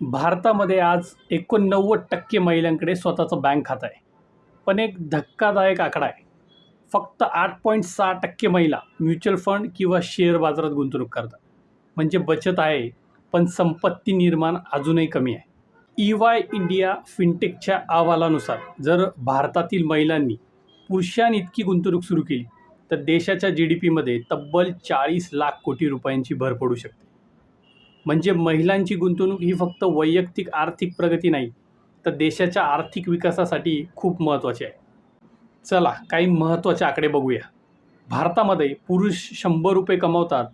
भारतामध्ये आज 89% महिलांकडे स्वतःचं बँक खातं आहे. पण एक धक्कादायक आकडा आहे. फक्त 8.6% महिला म्युच्युअल फंड किंवा शेअर बाजारात गुंतवणूक करतात. म्हणजे बचत आहे, पण संपत्ती निर्माण अजूनही कमी आहे. EY इंडिया फिनटेकच्या अहवालानुसार जर भारतातील महिलांनी पुरुषांइतकी गुंतवणूक सुरू केली, तर देशाच्या GDPमध्ये तब्बल 40 लाख कोटी रुपयांची भर पडू शकते. म्हणजे महिलांची गुंतवणूक ही फक्त वैयक्तिक आर्थिक प्रगती नाही, तर देशाच्या आर्थिक विकासासाठी खूप महत्त्वाची आहे. चला काही महत्त्वाचे आकडे बघूया. भारतामध्ये पुरुष ₹100 कमवतात,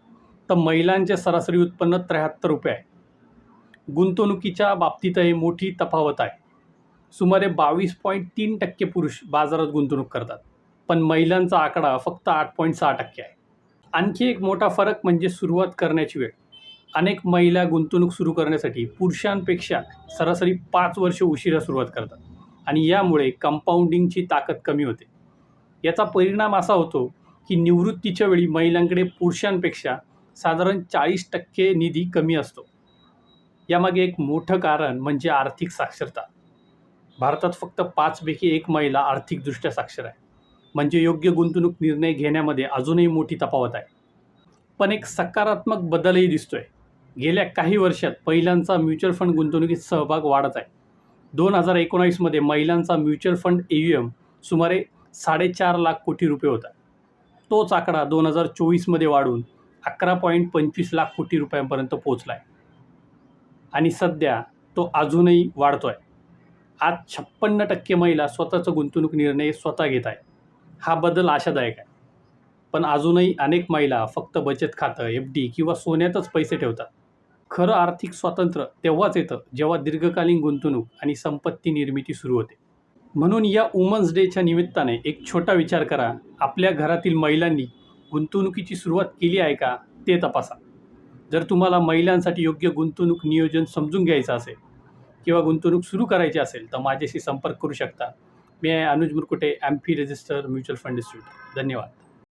तर महिलांचे सरासरी उत्पन्न ₹73 आहे. गुंतवणुकीच्या बाबतीतही मोठी तफावत आहे. सुमारे 22.3% पुरुष बाजारात गुंतवणूक करतात, पण महिलांचा आकडा फक्त 8.6% आहे. आणखी एक मोठा फरक म्हणजे सुरुवात करण्याची वेळ. अनेक महिला गुंतवणूक सुरू करण्यासाठी पुरुषांपेक्षा सरासरी 5 वर्ष उशिरा सुरुवात करतात आणि यामुळे कंपाऊंडिंगची ताकद कमी होते. याचा परिणाम असा होतो की निवृत्तीच्या वेळी महिलांकडे पुरुषांपेक्षा साधारण 40% निधी कमी असतो. यामागे एक मोठं कारण म्हणजे आर्थिक साक्षरता. भारतात फक्त 5 पैकी 1 महिला आर्थिकदृष्ट्या साक्षर आहे. म्हणजे योग्य गुंतवणूक निर्णय घेण्यामध्ये अजूनही मोठी तफावत आहे. पण एक सकारात्मक बदलही दिसतोय. गेल्या काही वर्षात महिलांचा म्युच्युअल फंड गुंतवणुकीत सहभाग वाढत आहे. 2019 मध्ये महिलांचा म्युच्युअल फंड AUM सुमारे 4.5 लाख कोटी रुपये होता. तोच आकडा 2024 मध्ये वाढून 11.25 लाख कोटी रुपयांपर्यंत पोहोचला आहे आणि सध्या तो अजूनही वाढतोय. आज 56% महिला स्वतःचा गुंतवणूक निर्णय स्वतः घेत आहे. हा बदल आशादायक आहे. पण अजूनही अनेक महिला फक्त बचत खातं, FD किंवा सोन्यातच पैसे ठेवतात. खरं आर्थिक स्वातंत्र्य तेव्हाच येतं जेव्हा दीर्घकालीन गुंतवणूक आणि संपत्ती निर्मिती सुरू होते. म्हणून या वुमन्स डेच्या निमित्ताने एक छोटा विचार करा. आपल्या घरातील महिलांनी गुंतवणुकीची सुरुवात केली आहे का ते तपासा. जर तुम्हाला महिलांसाठी योग्य गुंतवणूक नियोजन समजून घ्यायचं असेल किंवा गुंतवणूक सुरू करायची असेल तर माझ्याशी संपर्क करू शकता. मी आहे Anuj Murkute, MP register mutual fund distributor. धन्यवाद.